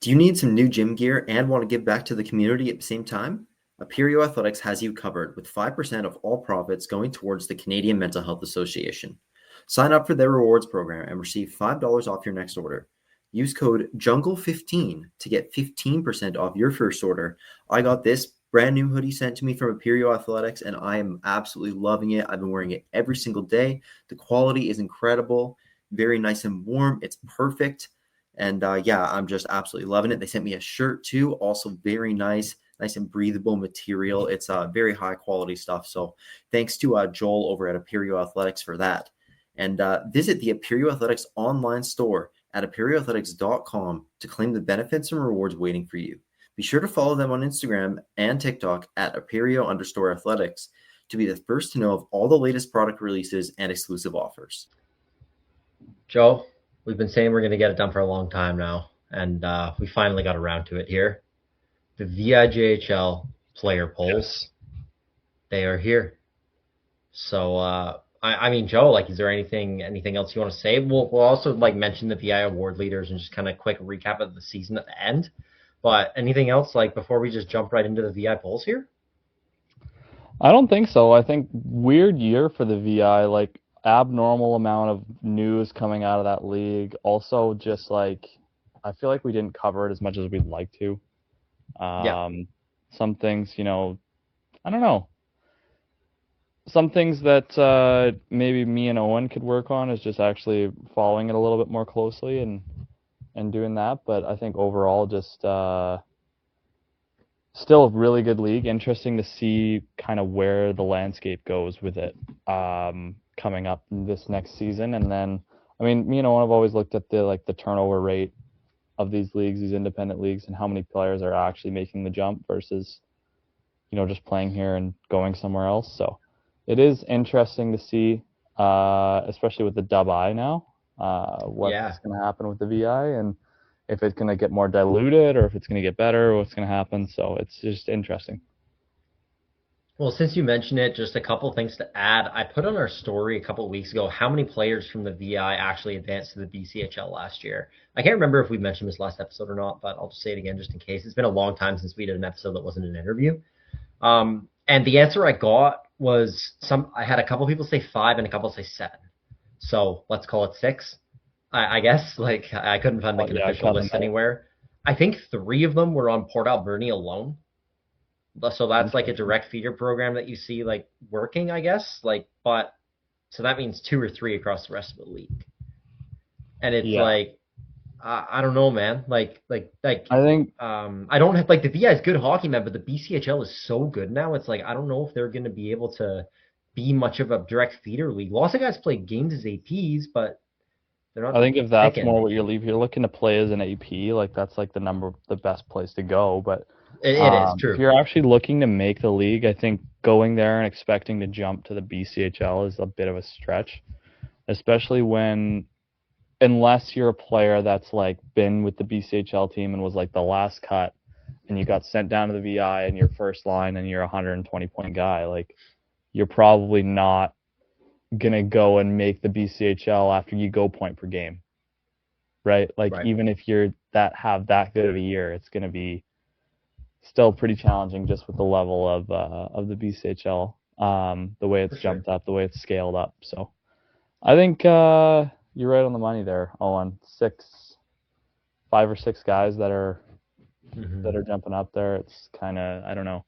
Do you need some new gym gear and want to give back to the community at the same time? Aperio Athletics has you covered with 5% of all profits going towards the Canadian Mental Health Association. Sign up for their rewards program and receive $5 off your next order. Use code JUNGLE15 to get 15% off your first order. I got this brand new hoodie sent to me from Aperio Athletics and I am absolutely loving it. I've been wearing it every single day. The quality is incredible, very nice and warm. It's perfect. And yeah, I'm just absolutely loving it. They sent me a shirt too, also very nice and breathable material. It's very high quality stuff. So thanks to Joel over at Aperio Athletics for that. And visit the Aperio Athletics online store at aperioathletics.com to claim the benefits and rewards waiting for you. Be sure to follow them on Instagram and TikTok at aperio_athletics to be the first to know of all the latest product releases and exclusive offers. Joe, we've been saying we're going to get it done for a long time now, and we finally got around to it here. The VIJHL player polls, they are here. So, I mean, Joe, like, is there anything else you want to say? We'll also like mention the VI award leaders and just kind of quick recap of the season at the end. But anything else, like, before we just jump right into the VI polls here? I don't think so. I think weird year for the VI, like abnormal amount of news coming out of that league. Also, just like I feel like we didn't cover it as much as we'd like to. Some things, I don't know. Some things that maybe me and Owen could work on is just actually following it a little bit more closely and doing that. But I think overall, just still a really good league. Interesting to see kind of where the landscape goes with it coming up this next season. And then, I mean, me and Owen have always looked at the turnover rate of these leagues, these independent leagues, and how many players are actually making the jump versus, just playing here and going somewhere else. So it is interesting to see, especially with the Dub I now, what's going to happen with the VI and if it's going to get more diluted or if it's going to get better or what's going to happen. So it's just interesting. Well, since you mentioned it, just a couple things to add. I put on our story a couple of weeks ago how many players from the VI actually advanced to the BCHL last year. I can't remember if we mentioned this last episode or not, but I'll just say it again just in case. It's been a long time since we did an episode that wasn't an interview. And the answer I got was I had a couple people say 5 and a couple say 7. So let's call it 6, I guess. Like, I couldn't find an official list anywhere. I think 3 of them were on Port Alberni alone. So that's like a direct feeder program that you see like working, I guess. Like, but so that means 2 or 3 across the rest of the league. And it's like, I don't know, man. Like I think I don't have, like, the VI is good hockey, man, but the BCHL is so good now. It's like I don't know if they're going to be able to be much of a direct feeder league. Lots of guys play games as APs, but they're not. I think if that's more what you're looking to play as an AP, like that's like the best place to go. But it is true. If you're actually looking to make the league, I think going there and expecting to jump to the BCHL is a bit of a stretch, especially unless you're a player that's like been with the BCHL team and was like the last cut and you got sent down to the VI and your first line and you're a 120-point guy, like you're probably not going to go and make the BCHL after you go point per game, right? Like even if you're have that good of a year, it's going to be still pretty challenging just with the level of the BCHL, the way it's jumped up, the way it's scaled up. So I think you're right on the money there, Owen. 5 or 6 guys that are jumping up there. It's kind of, I don't know.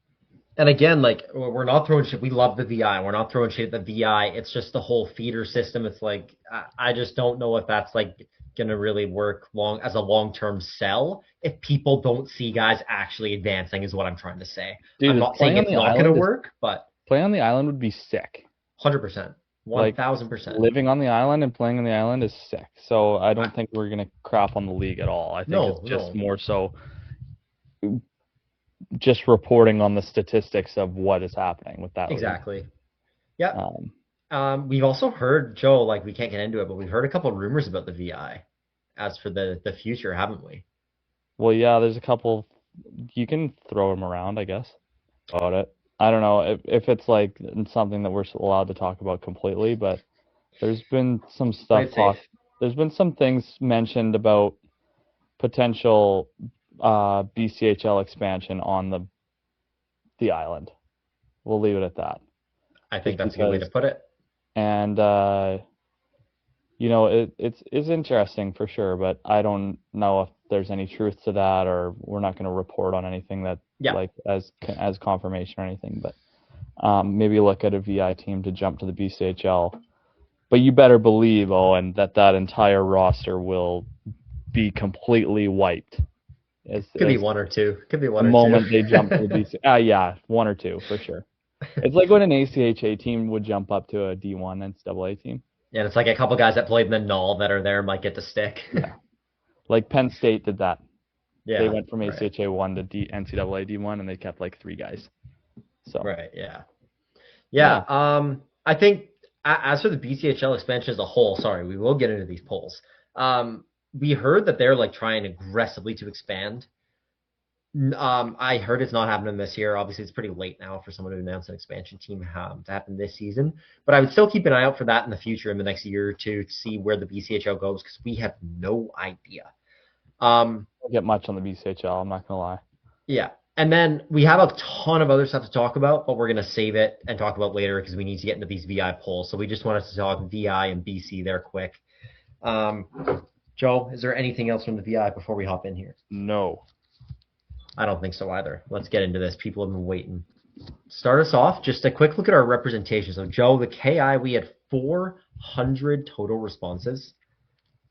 And again, like, we're not throwing shit. We love the VI. We're not throwing shit at the VI. It's just the whole feeder system. It's like, I just don't know if that's like going to really work as a long-term sell if people don't see guys actually advancing is what I'm trying to say. Dude, I'm not saying it's not going to work, but playing on the island would be sick. 100%. 1,000%. Living on the island and playing on the island is sick. So I don't think we're going to crap on the league at all. I think it's just more so just reporting on the statistics of what is happening with that. Exactly. Yeah. We've also heard, Joe, like, we can't get into it, but we've heard a couple of rumors about the VI as for the future, haven't we? Well, yeah, there's a couple. You can throw them around, I guess, about it. I don't know if it's like something that we're allowed to talk about completely, but there's been some stuff there's been some things mentioned about potential BCHL expansion on the island. We'll leave it at that. I think that's a good way to put it. And it's interesting for sure, but I don't know if there's any truth to that, or we're not going to report on anything that as confirmation or anything. But maybe look at a VI team to jump to the BCHL. But you better believe, Owen, that entire roster will be completely wiped. Could be one or two. The moment they jump to the BC. Yeah, one or two for sure. It's like when an ACHA team would jump up to a D1 NCAA team. Yeah, it's like a couple guys that played in the Null that are there might get to stick. Yeah. Like Penn State did that. Yeah. They went from ACHA 1 to NCAA D1, and they kept like 3 guys. So. Right, yeah. I think as for the BCHL expansion as a whole, we will get into these polls. We heard that they're like trying aggressively to expand. I heard it's not happening this year. Obviously, it's pretty late now for someone to announce an expansion team to happen this season. But I would still keep an eye out for that in the future, in the next year or two, to see where the BCHL goes, because we have no idea. Don't get much on the BCHL, I'm not going to lie. Yeah. And then we have a ton of other stuff to talk about, but we're going to save it and talk about later because we need to get into these VI polls. So we just wanted to talk VI and BC there quick. Joe, is there anything else from the VI before we hop in here? No. I don't think so either. Let's get into this. People have been waiting. Start us off. Just a quick look at our representation. So, Joe, the KI, we had 400 total responses.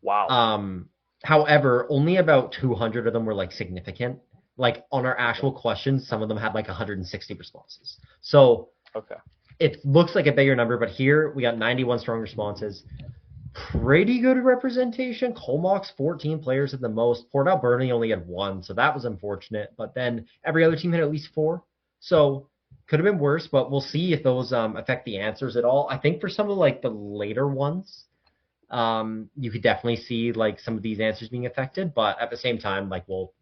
Wow. However, only about 200 of them were like significant. Like on our actual questions, some of them had like 160 responses. So okay, it looks like a bigger number, but here we got 91 strong responses. Pretty good representation. Colmox, 14 players at the most. Port Alberni only had 1, so that was unfortunate. But then every other team had at least 4. So could have been worse, but we'll see if those affect the answers at all. I think for some of like the later ones, you could definitely see like some of these answers being affected. But at the same time, like, well,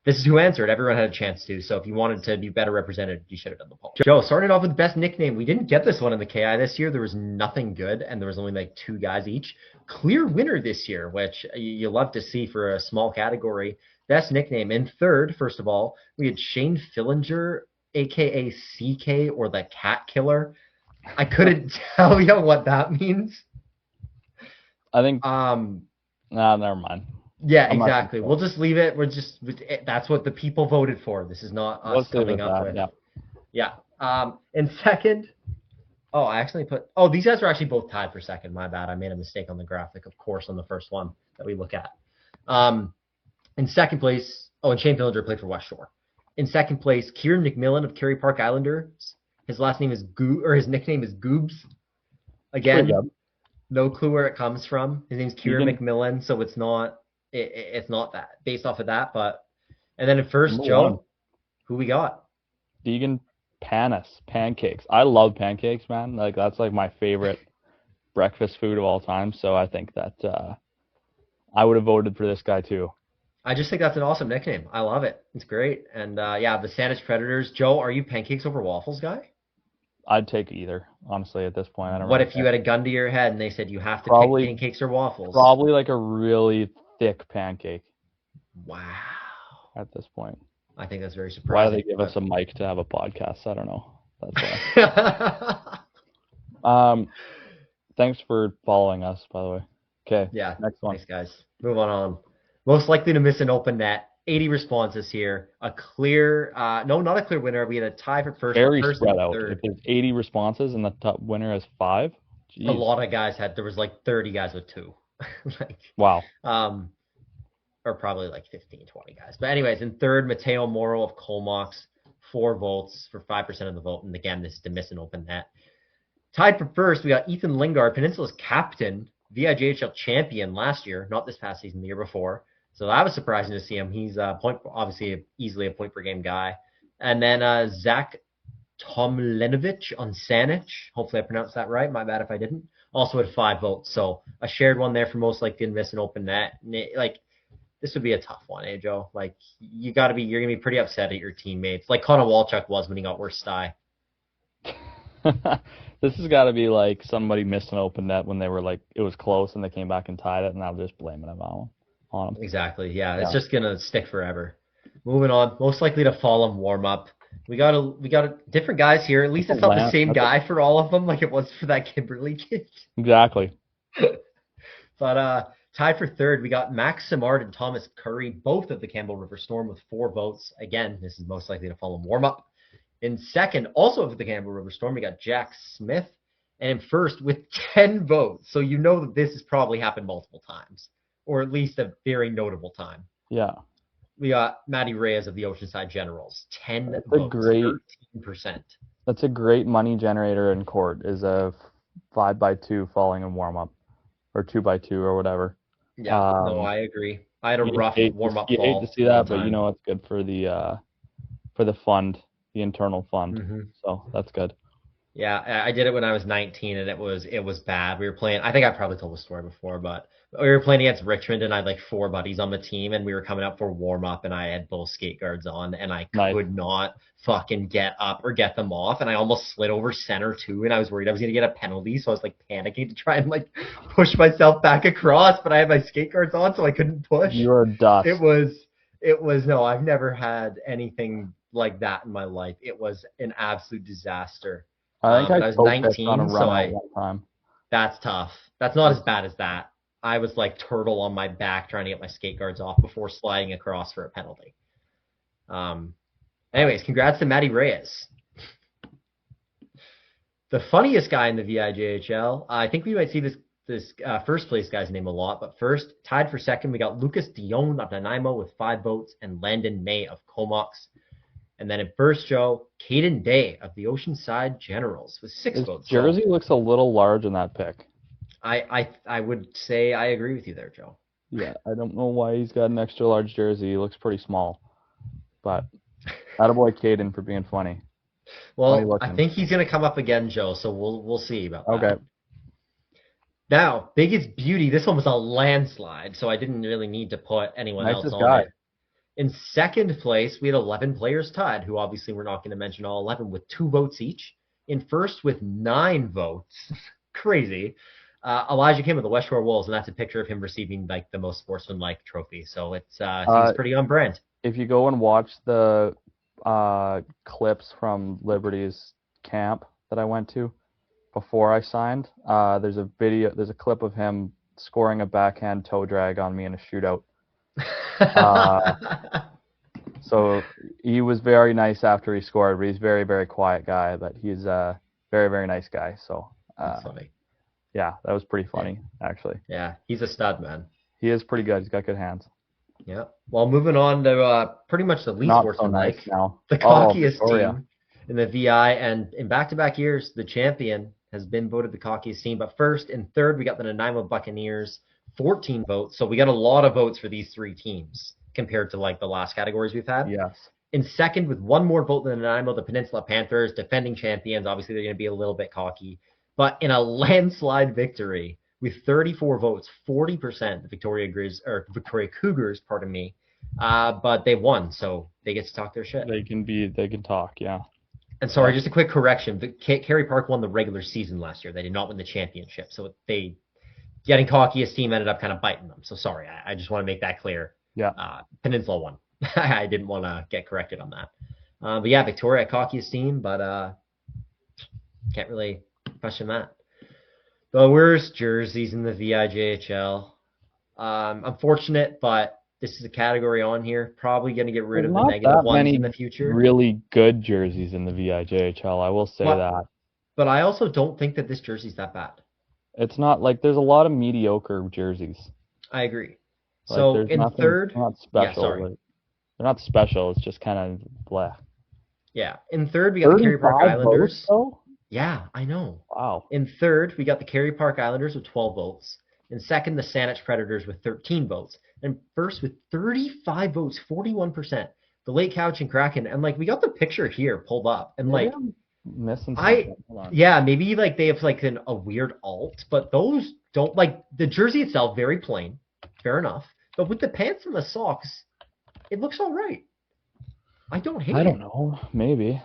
this is who answered. Everyone had a chance to. So if you wanted to be better represented, you should have done the poll. Joe, starting off with best nickname. We didn't get this one in the KI this year. There was nothing good, and there was only like 2 guys each. Clear winner this year, which you love to see for a small category. Best nickname. In third, first of all, we had Shane Fillinger, a.k.a. CK, or the Cat Killer. I couldn't tell you what that means. I think never mind. Yeah, exactly. We'll just leave it. That's what the people voted for. This is not us coming up with. Yeah. In second, I actually these guys are actually both tied for second. My bad. I made a mistake on the graphic, of course, on the first one that we look at. In second place, and Shane Fillinger played for West Shore. In second place, Kieran McMillan of Kerry Park Islanders. His last name is his nickname is Goobs. Again, no clue where it comes from. His name's Kieran McMillan, so it's not. It's not that based off of that, and then at first, Joe, who we got? Deegan pancakes. I love pancakes, man. Like that's like my favorite breakfast food of all time. So I think that I would have voted for this guy too. I just think that's an awesome nickname. I love it. It's great. And the Saanich Predators. Joe, are you pancakes over waffles guy? I'd take either, honestly, at this point. I don't. What if you had a gun to your head and they said you have to pick pancakes or waffles? Probably like a really thick pancake. Wow. At this point. I think that's very surprising. Why do they give us a mic to have a podcast? I don't know. That's why. Thanks for following us, by the way. Okay. Yeah. Next one. Thanks, guys. Move on. Most likely to miss an open net. 80 responses here. A clear, not a clear winner. We had a tie for first. Very first spread and out. third. If there's 80 responses and the top winner has 5, geez. A lot of guys there was like 30 guys with 2. Wow. Or probably like 15, 20 guys. But anyways, in third, Mateo Moro of Colmox, 4 votes for 5% of the vote. And again, this is to miss an open net. Tied for first, we got Ethan Lingard, Peninsula's captain, VIJHL champion last year, not this past season, the year before. So that was surprising to see him. He's obviously easily a point per game guy. And then Zach Tomlinovic on Saanich. Hopefully I pronounced that right. My bad if I didn't. Also had 5 votes. So a shared one there for most likely to miss an open net. Like, this would be a tough one, Joe? Like, you're going to be pretty upset at your teammates. Like Connor Walchuk was when he got worst sty. This has got to be like somebody missed an open net when they were like, it was close and they came back and tied it, and I'm just blaming them on them. Exactly. Yeah. It's just going to stick forever. Moving on. Most likely to fall in warm up. We got different guys here. At least it's not the same guy for all of them, like it was for that Kimberly kid. Exactly. But tied for third, we got Max Simard and Thomas Curry, both of the Campbell River Storm with 4 votes. Again, this is most likely to fall in warm up. In second, also of the Campbell River Storm, we got Jack Smith. And in first with 10 votes. So you know that this has probably happened multiple times, or at least a very notable time. Yeah. We got Matty Reyes of the Oceanside Generals, 10 That's votes, 13%. That's a great money generator in court, is a 5x2 falling in warm-up, or 2x2 or whatever. Yeah, no, I agree. I had a rough warm-up fall. You hate to see that, but you know it's good for the fund, the internal fund. Mm-hmm. So that's good. Yeah, I did it when I was 19, and it was bad. We were playing. I think I probably told the story before, but we were playing against Richmond, and I had like 4 buddies on the team, and we were coming up for warm up, and I had both skate guards on, and I could not fucking get up or get them off, and I almost slid over center too, and I was worried I was gonna get a penalty, so I was like panicking to try and like push myself back across, but I had my skate guards on, so I couldn't push. You were dust. It was no, I've never had anything like that in my life. It was an absolute disaster. I think I was 19, on a run so one time. That's tough. That's not as bad as that. I was like turtle on my back trying to get my skate guards off before sliding across for a penalty. Anyways, congrats to Matty Reyes. The funniest guy in the VIJHL, I think we might see this first place guy's name a lot, but first, tied for second, we got Lucas Dion of Nanaimo with 5 votes and Landon May of Comox. And then in first, Joe, Caden Day of the Oceanside Generals with 6 votes. Jersey looks a little large in that pick. I would say I agree with you there, Joe. Yeah, I don't know why he's got an extra large jersey. He looks pretty small. But attaboy Caden for being funny. Well, I think he's going to come up again, Joe, so we'll see about that. Okay. Now, biggest beauty. This one was a landslide, so I didn't really need to put anyone else on it. In second place, we had 11 players tied, who obviously we're not going to mention all 11, with 2 votes each. In first with 9 votes. Crazy. Elijah Kim of the West Shore Wolves, and that's a picture of him receiving like the most sportsmanlike trophy. So it seems pretty on brand. If you go and watch the clips from Liberty's camp that I went to before I signed, there's a clip of him scoring a backhand toe drag on me in a shootout. So he was very nice after he scored, but he's a very, very quiet guy, but he's a very, very nice guy. So that's funny. Yeah, that was pretty funny, actually. Yeah, he's a stud, man. He is pretty good. He's got good hands. Yeah. Well, moving on to pretty much the least sportsmanlike, the cockiest team in the VI, and in back-to-back years, the champion has been voted the cockiest team. But first and third, we got the Nanaimo Buccaneers, 14 votes. So we got a lot of votes for these 3 teams compared to like the last categories we've had. Yes. In second, with 1 more vote than Nanaimo, the Peninsula Panthers, defending champions. Obviously, they're going to be a little bit cocky. But in a landslide victory with 34 votes, 40%, the Victoria Cougars, but they won, so they get to talk their shit. They can talk, yeah. And sorry, just a quick correction. Kerry Park won the regular season last year. They did not win the championship. So getting cockiest team ended up kind of biting them. So sorry, I just want to make that clear. Yeah. Peninsula won. I didn't want to get corrected on that. But yeah, Victoria, cockiest team, but can't really question that. The worst jerseys in the VIJHL. Unfortunate, but this is a category on here. Probably going to get rid of the negative ones in the future. Really good jerseys in the VIJHL, I will say that. But I also don't think that this jersey's that bad. It's not like there's a lot of mediocre jerseys. I agree. Like, so in third, they're not special. They're not special. It's just kind of blah. Yeah. In third, we got the Kerry Park Islanders. Votes, yeah, I know. Wow. In third, we got the Kerry Park Islanders with 12 votes. In second, the Saanich Predators with 13 votes. And first with 35 votes, 41%. The Lake Couch and Kraken. And like we got the picture here pulled up. And like missing something. Yeah, maybe like they have like a weird alt, but those don't like the jersey itself, very plain. Fair enough. But with the pants and the socks, it looks all right. I don't hate it. I don't know. Maybe.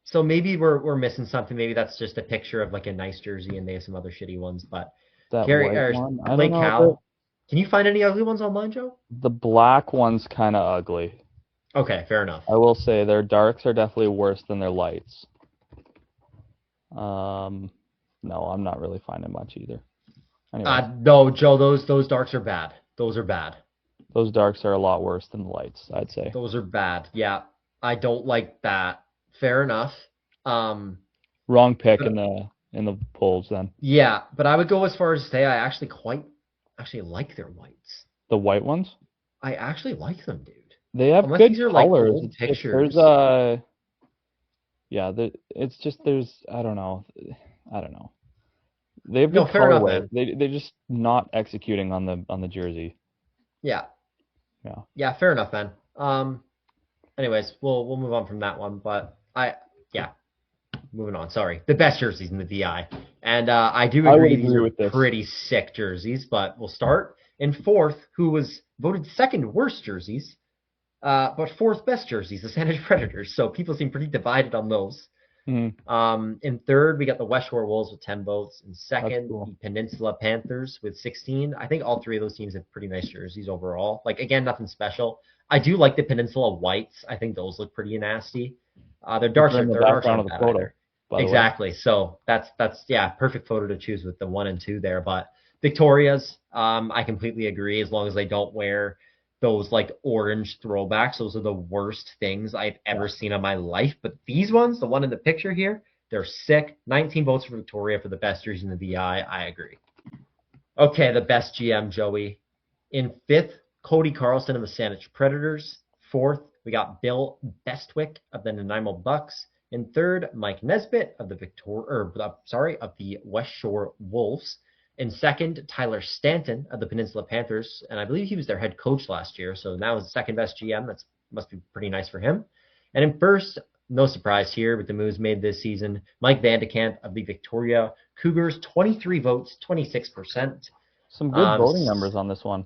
So maybe we're missing something. Maybe that's just a picture of like a nice jersey and they have some other shitty ones. But Lake Cal, can you find any ugly ones online, Joe? The black one's kind of ugly. Okay, fair enough. I will say their darks are definitely worse than their lights. No, I'm not really finding much either. Anyway, No, Joe, those darks are bad. Those are bad. those darks are a lot worse than the lights, I'd say. Those are bad. Yeah, I don't like that. Fair enough. Wrong pick But, in the polls then. yeah, but I would go as far as to say I actually like their whites. The white ones? I actually like them, dude. They have Unless good these are like colors. old There's pictures. yeah, it's just I don't know. I don't know. They have No, good fair enough, colorway. man. They're just not executing on the jersey. Yeah, Yeah. yeah, fair enough, man. Anyways, we'll move on from that one. But yeah, moving on. Sorry, the best jerseys in the VI, and I do I would agree these agree are with this. pretty sick jerseys. But we'll start in fourth, who was voted second worst jerseys, but fourth best jerseys, the San Jose Predators. So people seem pretty divided on those. In third, we got the West Shore Wolves with 10 votes. In second, cool. the Peninsula Panthers with 16. I think all three of those teams have pretty nice jerseys overall. Like, again, nothing special. I do like the Peninsula Whites. I think those look pretty nasty. Their darks in the their darks background aren't of the bad photo, either. by the way. Exactly. So that's yeah, perfect photo to choose with the 1 and 2 there. But Victoria's, I completely agree. As long as they don't wear those like orange throwbacks, those are the worst things I've ever seen in my life. But these ones, the one in the picture here, they're sick. 19 votes for Victoria for the best jersey in the VI. I agree. Okay, the best GM, Joey. In fifth, Cody Carlson of the San Jose Predators. Fourth, we got Bill Bestwick of the Nanaimo Bucks. In third, Mike Nesbitt of the West Shore Wolves. In second, Tyler Stanton of the Peninsula Panthers, and I believe he was their head coach last year, so now is the second best GM. That must be pretty nice for him. And in first, no surprise here with the moves made this season, Mike Vandekamp of the Victoria Cougars, 23 votes, 26%. Some good voting numbers on this one.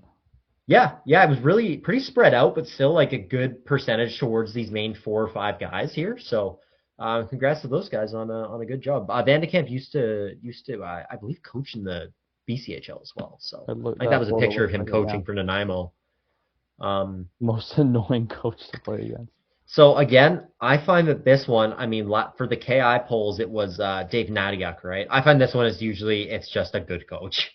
Yeah, it was really pretty spread out, but still like a good percentage towards these main 4 or 5 guys here. So congrats to those guys on a good job. Vandekamp used to I believe coach in the BCHL as well. So I think that was a picture of him coaching for Nanaimo. Most annoying coach to play against. So again, I find that this one, I mean, for the KI polls, it was Dave Nadiuk, right? I find this one is usually it's just a good coach.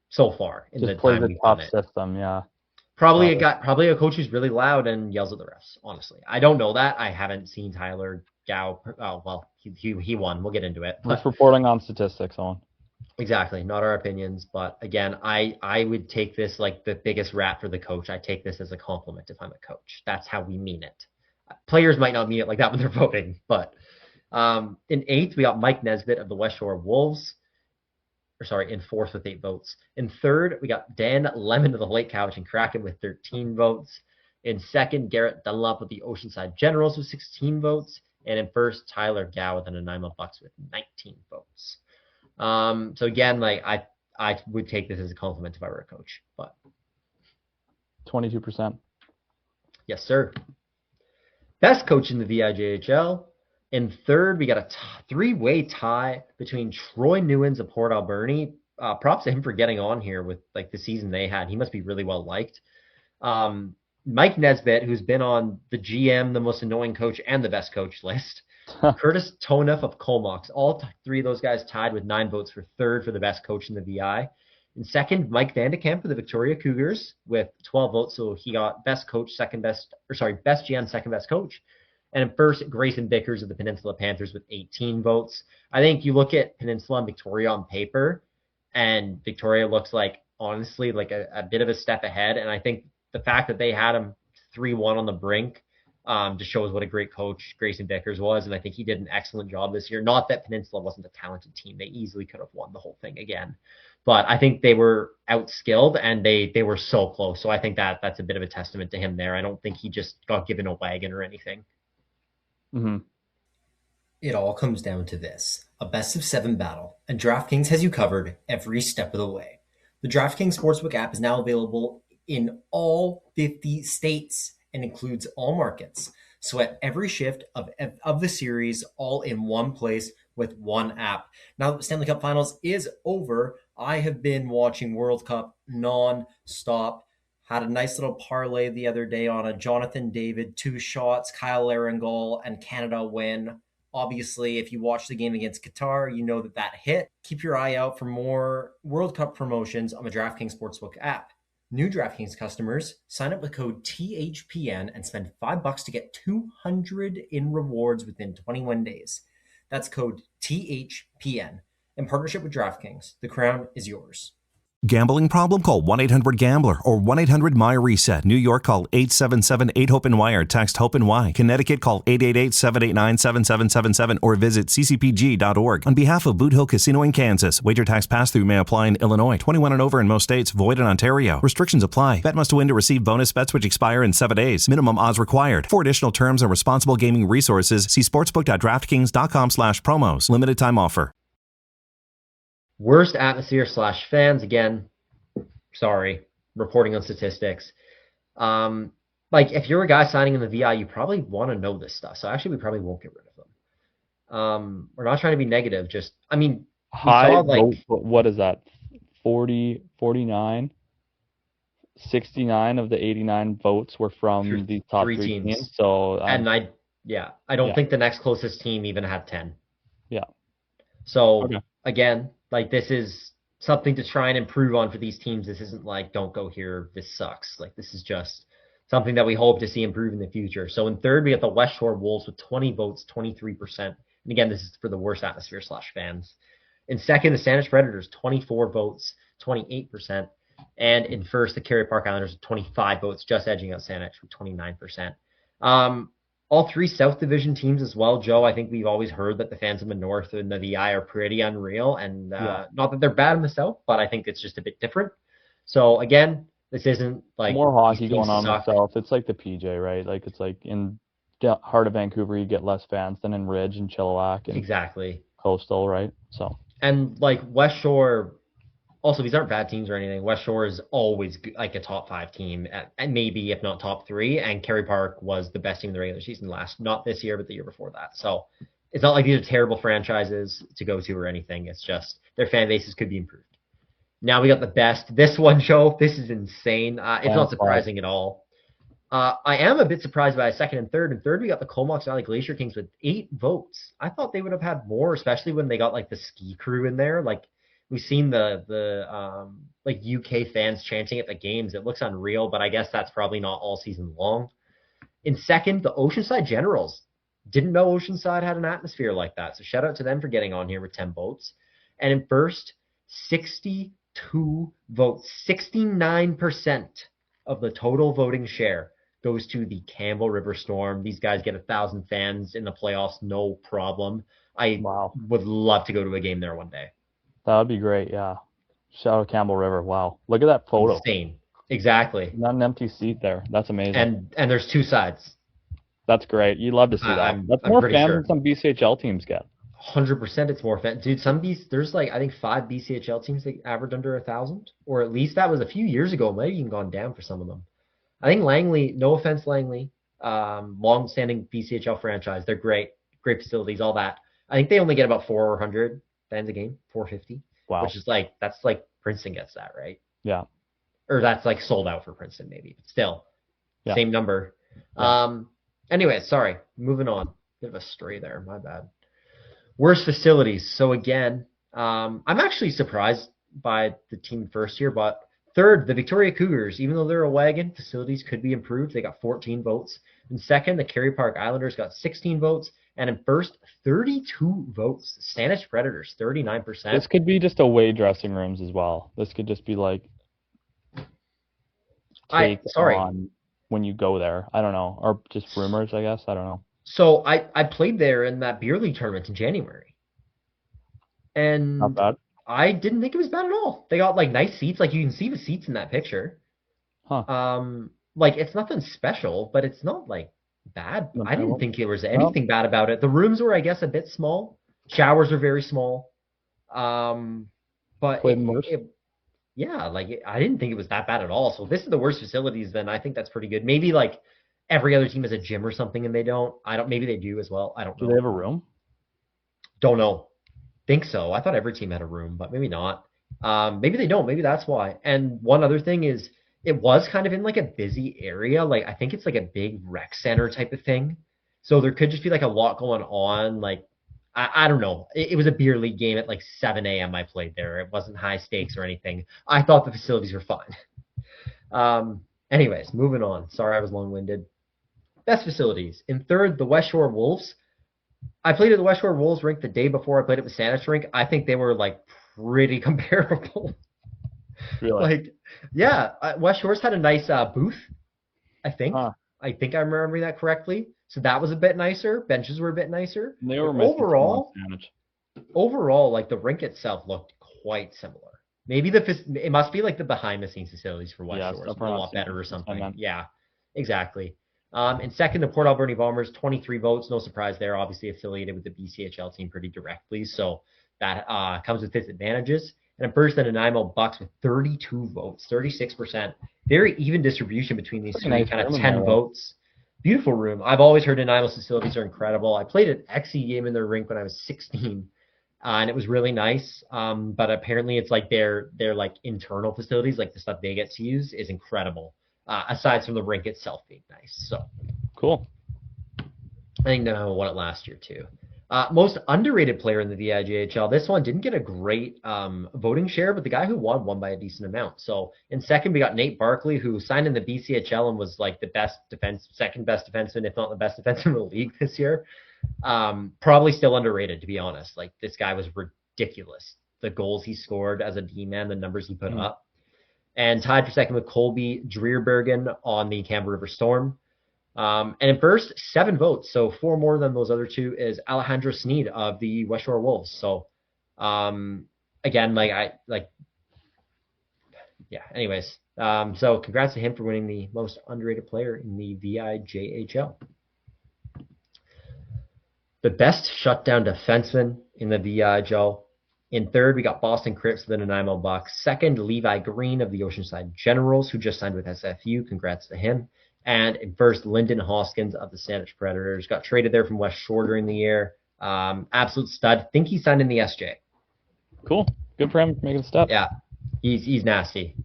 So far in just the time we've done it. System, yeah. Probably a coach who's really loud and yells at the refs. Honestly, I don't know that. I haven't seen Tyler Gow. Oh well, he won. We'll get into it. Just reporting on statistics, Owen. Exactly, not our opinions. But again, I would take this like the biggest rap for the coach. I take this as a compliment if I'm a coach. That's how we mean it. Players might not mean it like that when they're voting. But in eighth, we got Mike Nesbitt of the West Shore Wolves. In fourth with 8 votes. In third, we got Dan Lemon of the Lake Cowichan Kraken with 13 votes. In second, Garrett Dunlop with the Oceanside Generals with 16 votes. And in first, Tyler Gow with the Nanaimo Bucks with 19 votes. So again, like I would take this as a compliment if I were a coach. But 22%. Yes, sir. Best coach in the VIJHL. In third, we got a 3-way tie between Troy Newens of Port Alberni. Props to him for getting on here with like the season they had. He must be really well liked. Mike Nesbitt, who's been on the GM, the most annoying coach, and the best coach list. Curtis Toneff of Comox. All three of those guys tied with 9 votes for third for the best coach in the VI. In second, Mike Vandekamp for the Victoria Cougars with 12 votes. So he got best coach, best GM, second best coach. And in first, Grayson Bickers of the Peninsula Panthers with 18 votes. I think you look at Peninsula and Victoria on paper, and Victoria looks like, honestly, like a bit of a step ahead. And I think the fact that they had him 3-1 on the brink just shows what a great coach Grayson Bickers was. And I think he did an excellent job this year. Not that Peninsula wasn't a talented team. They easily could have won the whole thing again. But I think they were outskilled, and they were so close. So I think that's a bit of a testament to him there. I don't think he just got given a wagon or anything. Mm-hmm. It all comes down to this: a best-of-7 battle, and DraftKings has you covered every step of the way. The DraftKings Sportsbook app is now available in all 50 states and includes all markets. Sweat every shift of the series all in one place with one app. Now that the Stanley Cup Finals is over, I have been watching World Cup non-stop. Had a nice little parlay the other day on a Jonathan David 2 shots, Kyle Larin goal, and Canada win. Obviously, if you watch the game against Qatar, you know that hit. Keep your eye out for more World Cup promotions on the DraftKings Sportsbook app. New DraftKings customers, sign up with code THPN and spend $5 to get 200 in rewards within 21 days. That's code THPN. In partnership with DraftKings, the crown is yours. Gambling problem? Call 1-800-GAMBLER or 1-800-MY-RESET. New York, call 877-8-HOPE-NY or text HOPE-NY. Connecticut, call 888-789-7777 or visit ccpg.org. On behalf of Boot Hill Casino in Kansas, wager tax pass-through may apply in Illinois. 21 and over in most states. Void in Ontario. Restrictions apply. Bet must win to receive bonus bets which expire in 7 days. Minimum odds required. For additional terms and responsible gaming resources, see sportsbook.draftkings.com/promos. Limited time offer. Worst atmosphere / fans, again, sorry, reporting on statistics. Like, if you're a guy signing in the VI, you probably want to know this stuff. So actually, we probably won't get rid of them. We're not trying to be negative. Just, I mean, High saw, like, vote, what is that? 40, 49, 69 of the 89 votes were from the top three teams. So, and I don't think the next closest team even had 10. Yeah. So again, like, this is something to try and improve on for these teams. This isn't like, don't go here, this sucks. Like, this is just something that we hope to see improve in the future. So in third, we got the West Shore Wolves with 20 votes, 23%. And again, this is for the worst atmosphere / fans. In second, the Saanich Predators, 24 votes, 28%. And in first, the Kerry Park Islanders with 25 votes, just edging out Saanich with 29%. All three South Division teams as well, Joe. I think we've always heard that the fans in the North and the VI are pretty unreal. And not that they're bad in the South, but I think it's just a bit different. So again, this isn't like more hockey going on in the South. It's like the PJ, right? Like, it's like in the heart of Vancouver, you get less fans than in Ridge and Chilliwack and exactly Coastal, right? So, and like West Shore, also, these aren't bad teams or anything. West Shore is always like a top 5 team, and maybe if not top 3. And Kerry Park was the best team in the regular season not this year, but the year before that. So it's not like these are terrible franchises to go to or anything. It's just their fan bases could be improved. Now we got the best. This one, Joe, this is insane. It's not surprising at all. I am a bit surprised by second and third. In third, we got the Comox Valley Glacier Kings with 8 votes. I thought they would have had more, especially when they got like the ski crew in there. Like, we've seen the like UK fans chanting at the games. It looks unreal, but I guess that's probably not all season long. In second, the Oceanside Generals. Didn't know Oceanside had an atmosphere like that. So shout out to them for getting on here with 10 votes. And in first, 62 votes. 69% of the total voting share goes to the Campbell River Storm. These guys get 1,000 fans in the playoffs, no problem. I would love to go to a game there one day. That would be great, yeah. Shout out Campbell River. Wow. Look at that photo. Insane. Exactly. Not an empty seat there. That's amazing. And there's 2 sides. That's great. You'd love to see that. That's more fans than some BCHL teams get. 100% it's more fans. Dude, there's like, I think 5 BCHL teams that average under 1,000. Or at least that was a few years ago. It might have even gone down for some of them. I think Langley, no offense Langley, long-standing BCHL franchise. They're great. Great facilities, all that. I think they only get about 400 fans a game, 450. Wow. Which is like, that's like Princeton gets that, right? Yeah. Or that's like sold out for Princeton maybe. But still, same number. Yeah. Anyway, sorry. Moving on. Bit of a stray there. My bad. Worst facilities. So again, I'm actually surprised by the team first here, but third, the Victoria Cougars, even though they're a wagon, facilities could be improved. They got 14 votes. In second, the Kerry Park Islanders got 16 votes. And in first, 32 votes. Saanich Predators, 39%. This could be just away dressing rooms as well. This could just be like on when you go there. I don't know. Or just rumors, I guess. I don't know. So I played there in that beer league tournament in January. And not bad. I didn't think it was bad at all. They got like nice seats. Like, you can see the seats in that picture. Huh. Like, it's nothing special, but it's not like bad. I didn't think there was anything bad about it. The rooms were, I guess, a bit small. Showers are very small. But I didn't think it was that bad at all. So if this is the worst facilities, then I think that's pretty good. Maybe like every other team has a gym or something and they don't. Maybe they do as well. I don't know. Do they have a room? Don't know. Think so. I thought every team had a room, but maybe not. Maybe they don't. Maybe that's why. And one other thing is it was kind of in like a busy area. Like I think it's like a big rec center type of thing. So there could just be like a lot going on. Like I don't know. It was a beer league game at like 7 a.m. I played there. It wasn't high stakes or anything. I thought the facilities were fine. Anyways, moving on. Sorry I was long-winded. Best facilities. In third, the West Shore Wolves. I played at the West Shore Wolves rink the day before I played at the Saanich rink. I think they were like pretty comparable. Really? Like, yeah, West Shores had a nice booth, I think. Huh. I think I'm remembering that correctly. So that was a bit nicer. Benches were a bit nicer. And they were But missing overall, like the rink itself looked quite similar. Maybe it must be like the behind the scenes facilities for West Shores a lot better or something. Yeah, exactly. And second, the Port Alberni Bombers, 23 votes. No surprise there. Obviously affiliated with the BCHL team pretty directly, so that comes with its advantages. And in first, the Nanaimo Bucks with 32 votes, 36%. Very even distribution between these three, kind of 10 votes. Beautiful room. I've always heard Nanaimo's facilities are incredible. I played an XE game in their rink when I was 16, and it was really nice. But apparently it's like their like internal facilities, like the stuff they get to use, is incredible. Aside from the rink itself being nice. So cool. I think Nanaimo won it last year too. Most underrated player in the VIJHL. This one didn't get a great voting share, but the guy who won by a decent amount. So in second, we got Nate Barkley, who signed in the BCHL and was like the second best defenseman, if not the best defenseman in the league this year. Probably still underrated, to be honest. Like this guy was ridiculous. The goals he scored as a D-man, the numbers he put up. And tied for second with Colby Dreerbergen on the Campbell River Storm. And in first, 7 votes, so 4 more than those other two, is Alejandro Sneed of the West Shore Wolves. So, again, anyways. So congrats to him for winning the most underrated player in the VIJHL. The best shutdown defenseman in the VIHL. In third, we got Boston Crips of the Nanaimo Bucks. Second, Levi Green of the Oceanside Generals, who just signed with SFU. Congrats to him. And in first, Lyndon Hoskins of the Saanich Predators. Got traded there from West Shore during the year. Absolute stud. Think he signed in the SJ. Cool. Good for him making a step. Yeah. He's nasty.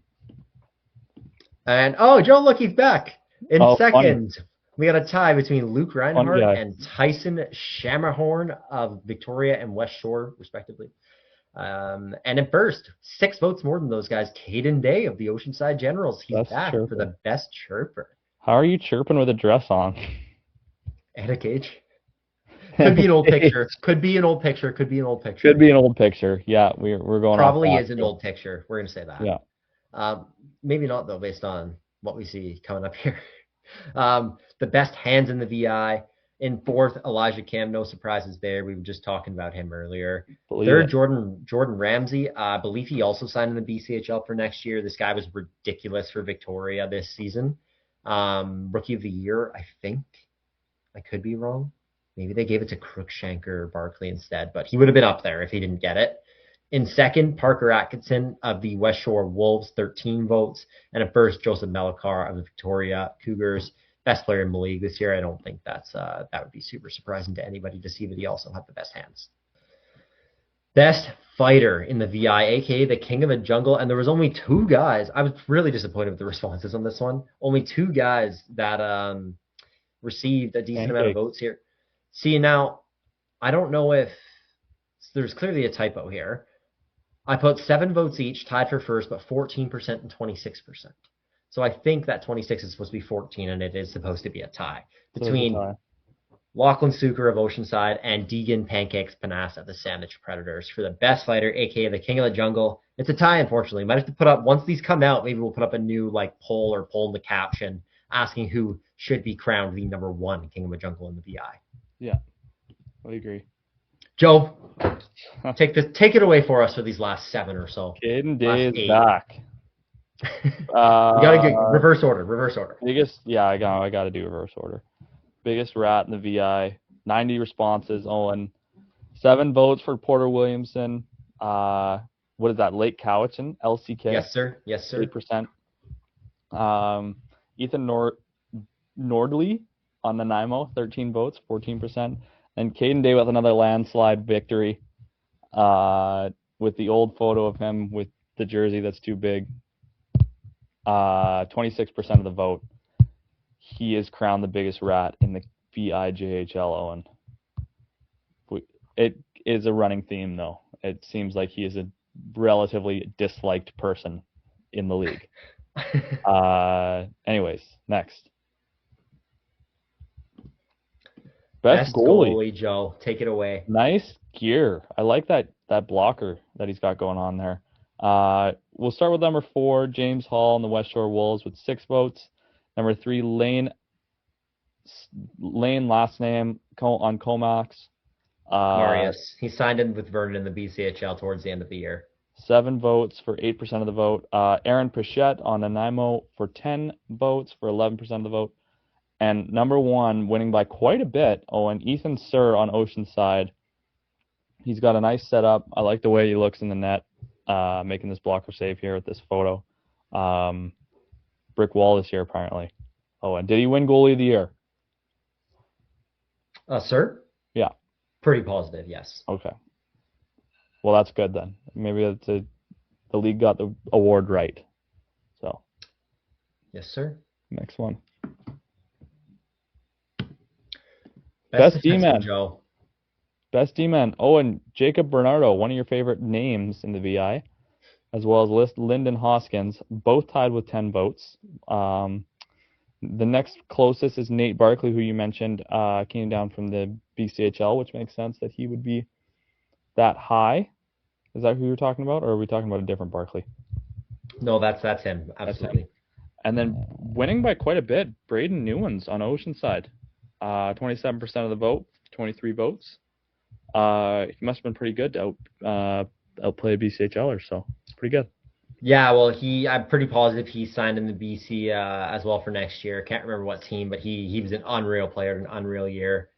And, Joe, look, he's back. In second, we got a tie between Luke Reinhardt and Tyson Shammerhorn of Victoria and West Shore, respectively. And in first, 6 votes more than those guys, Caden Day of the Oceanside Generals. He's back for the best chirper. How are you chirping with a dress on? And a cage. Could be an old picture. Could be an old picture. Could be an old picture. Could be an old picture. Yeah, we're going. Probably is an old picture. We're gonna say that. Yeah. Maybe not though, based on what we see coming up here. The best hands in the VI. In fourth, Elijah Kim. No surprises there. We were just talking about him earlier. Third, Jordan Ramsey. I believe he also signed in the BCHL for next year. This guy was ridiculous for Victoria this season. Rookie of the year, I think. I could be wrong. Maybe they gave it to Cruikshank or Barkley instead, but he would have been up there if he didn't get it. In second, Parker Atkinson of the West Shore Wolves, 13 votes. And in first, Joseph Melikar of the Victoria Cougars, best player in the league this year. I don't think that would be super surprising to anybody to see that he also had the best hands. Best fighter in the VI, aka the King of the Jungle, and there was only 2 guys. I was really disappointed with the responses on this one. Only 2 guys that received a decent amount of votes here. See, now, I don't know if there's clearly a typo here. I put 7 votes each, tied for first, but 14% and 26%. So I think that 26 is supposed to be 14, and it is supposed to be a tie between Lachlan Suker of Oceanside and Deegan Pancakes Panas of the Saanich Predators for the best fighter, aka the King of the Jungle. It's a tie, unfortunately. Might have to put up, once these come out, maybe we'll put up a new poll or poll in the caption asking who should be crowned the number 1 King of the Jungle in the VI. Yeah, I agree. Joe, take it away for us for these last 7 or so. Caden Day is back. You gotta get reverse order. I gotta do reverse order. Biggest rat in the VI, 90 responses. Owen, 7 votes for Porter Williamson. What is that? Lake Cowichan, LCK. Yes, sir. 8%. Ethan Nordley on Nanaimo, 13 votes, 14%. And Caden Day with another landslide victory with the old photo of him with the jersey that's too big. 26% of the vote. He is crowned the biggest rat in the VIJHL, Owen. It is a running theme, though. It seems like he is a relatively disliked person in the league. Anyways, next. Best goalie, Joe. Take it away. Nice gear. I like that blocker that he's got going on there. We'll start with number 4, James Hall and the West Shore Wolves with 6 votes. Number 3, Lane last name on Comax. Marius. He signed in with Vernon in the BCHL towards the end of the year. 7 votes for 8% of the vote. Aaron Pichette on Nanaimo for 10 votes for 11% of the vote. And number 1, winning by quite a bit, Ethan Sir on Oceanside. He's got a nice setup. I like the way he looks in the net, making this blocker save here with this photo. Brick wall this year, apparently. Owen, did he win goalie of the year? Sir? Yeah. Pretty positive, yes. Okay. Well, that's good then. Maybe the league got the award right. So. Yes, sir. Next one. Best D-man, Joe. Best D-man. Owen, Jacob Bernardo, one of your favorite names in the VI, as well as Lyndon Hoskins, both tied with 10 votes. The next closest is Nate Barkley, who you mentioned, came down from the BCHL, which makes sense that he would be that high. Is that who you're talking about, or are we talking about a different Barkley? No, that's him. Absolutely. That's him. And then winning by quite a bit, Braden Newlands on Oceanside. 27% of the vote, 23 votes. He must have been pretty good to outplay a BCHLer, so it's pretty good. Yeah, well, I'm pretty positive he signed in the BC as well for next year. Can't remember what team, but he was an unreal player, an unreal year.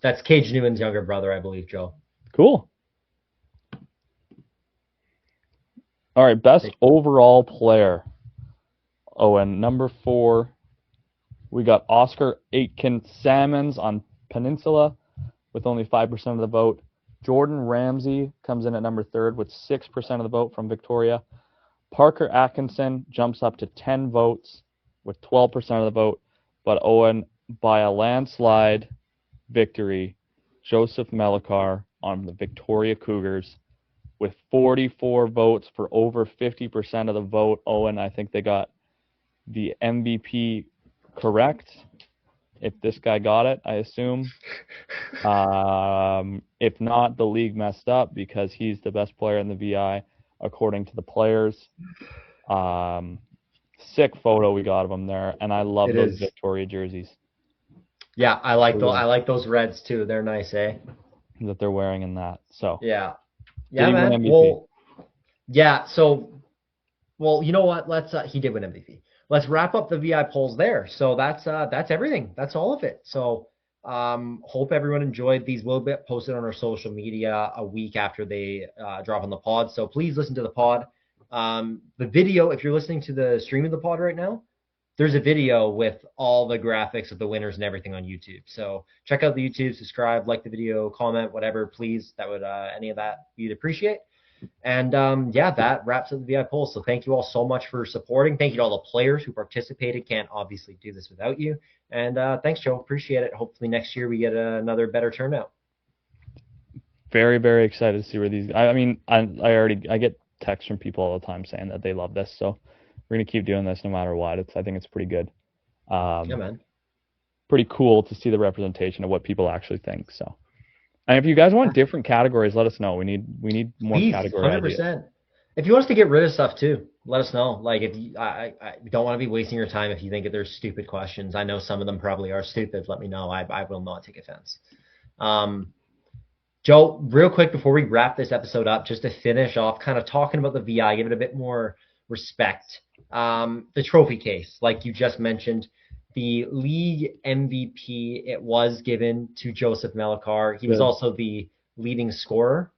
That's Cage Newman's younger brother, I believe, Joe. Cool. All right, best overall player. And number 4, we got Oscar Aitken Salmons on Peninsula with only 5% of the vote. Jordan Ramsey comes in at number 3 with 6% of the vote from Victoria. Parker Atkinson jumps up to 10 votes with 12% of the vote. But Owen, by a landslide victory, Joseph Melikar on the Victoria Cougars with 44 votes for over 50% of the vote. Owen, I think they got the MVP correct. If this guy got it, I assume. If not, the league messed up because he's the best player in the VI, according to the players. Sick photo we got of him there, and I love those Victoria jerseys. Yeah, I like those reds too. They're nice, eh? That they're wearing in that. So yeah, man. Well, yeah. So, well, you know what? Let's. He did win MVP. Let's wrap up the VI polls there. So that's everything. That's all of it. So hope everyone enjoyed. These will be posted on our social media a week after they drop on the pod. So please listen to the pod. The video, if you're listening to the stream of the pod right now, there's a video with all the graphics of the winners and everything on YouTube. So check out the YouTube, subscribe, like the video, comment, whatever, please. That would any of that we'd appreciate. And that wraps up the VI poll. So thank you all so much for supporting. Thank you to all the players who participated. Can't obviously do this without you. And thanks, Joe. Appreciate it. Hopefully next year we get another better turnout. Very, very excited to see where these. I get texts from people all the time saying that they love this. So we're gonna keep doing this no matter what. I think it's pretty good. Yeah, man. Pretty cool to see the representation of what people actually think. So. And if you guys want different categories, let us know. We need more categories. 100%. Ideas. If you want us to get rid of stuff too, let us know. Like if you, I don't want to be wasting your time if you think that there's stupid questions. I know some of them probably are stupid. Let me know. I will not take offense. Joe, real quick before we wrap this episode up, just to finish off, kind of talking about the VI, give it a bit more respect. The trophy case, like you just mentioned. The league MVP, it was given to Joseph Melikar. He was also the leading scorer.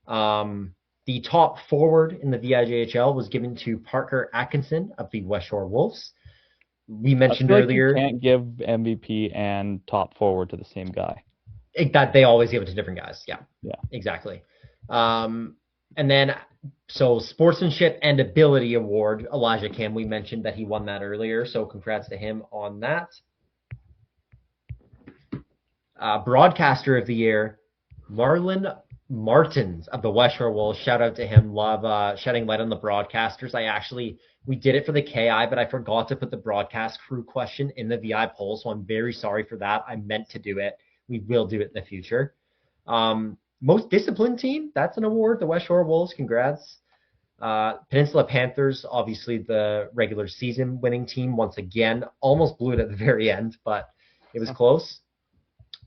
The top forward in the VIJHL was given to Parker Atkinson of the West Shore Wolves. We mentioned earlier. You can't give MVP and top forward to the same guy. That they always give it to different guys. Yeah. Yeah. Exactly. And then, so sportsmanship and ability award, Elijah Kim, we mentioned that he won that earlier. So congrats to him on that. Broadcaster of the year, Marlon Martins of the VIJHL Wolves. Shout out to him. Love shedding light on the broadcasters. We did it for the KI, but I forgot to put the broadcast crew question in the VI poll, so I'm very sorry for that. I meant to do it. We will do it in the future. Most disciplined team, that's an award. The VIJHL Wolves, congrats. Peninsula Panthers, obviously the regular season winning team once again. Almost blew it at the very end, but it was close.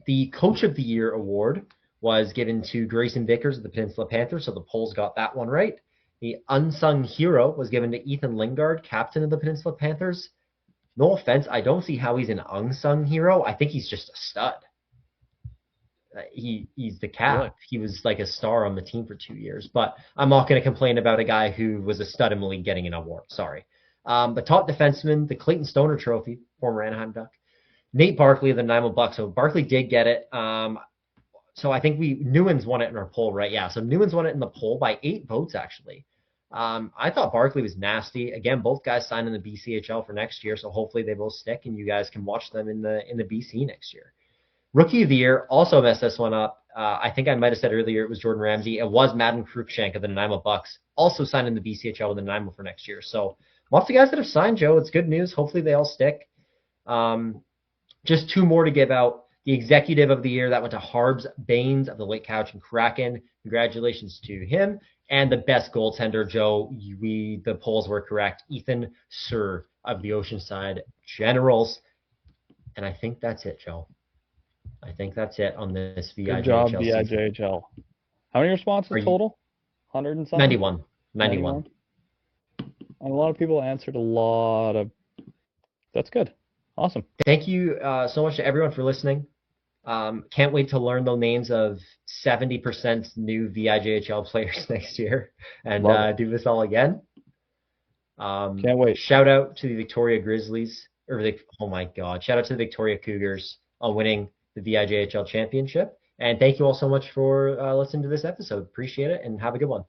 The Coach of the Year award was given to Grayson Vickers of the Peninsula Panthers, so the polls got that one right. The Unsung Hero was given to Ethan Lingard, captain of the Peninsula Panthers. No offense, I don't see how he's an unsung hero. I think he's just a stud. He's the cap. Really? He was like a star on the team for 2 years, but I'm not going to complain about a guy who was a stud in the league getting an award. Sorry. The top defenseman, the Clayton Stoner Trophy, former Anaheim Duck. Nate Barkley of the Nanaimo Bucks. So Barkley did get it. So I think Newens won it in our poll, right? Yeah. So Newens won it in the poll by 8 votes, actually. I thought Barkley was nasty. Again, both guys signed in the BCHL for next year, so hopefully they both stick and you guys can watch them in the BC next year. Rookie of the Year also messed this one up. I think I might have said earlier it was Jordan Ramsey. It was Madden Cruikshank of the Nanaimo Bucks, also signed in the BCHL with the Nanaimo for next year. So lots of guys that have signed, Joe. It's good news. Hopefully they all stick. Just 2 more to give out. The Executive of the Year, that went to Harbs Baines of the Lake Couch and Kraken. Congratulations to him. And the best goaltender, Joe, the polls were correct. Ethan Sir of the Oceanside Generals. And I think that's it, Joe. I think that's it on this VIJHL. Good job, VIJHL. How many responses total? 100 and something? 91. And a lot of people answered a lot of... That's good. Awesome. Thank you so much to everyone for listening. Can't wait to learn the names of 70% new VIJHL players next year and do this all again. Can't wait. Shout out to the Victoria Grizzlies. Shout out to the Victoria Cougars on winning the VIJHL championship. And thank you all so much for listening to this episode. Appreciate it and have a good one.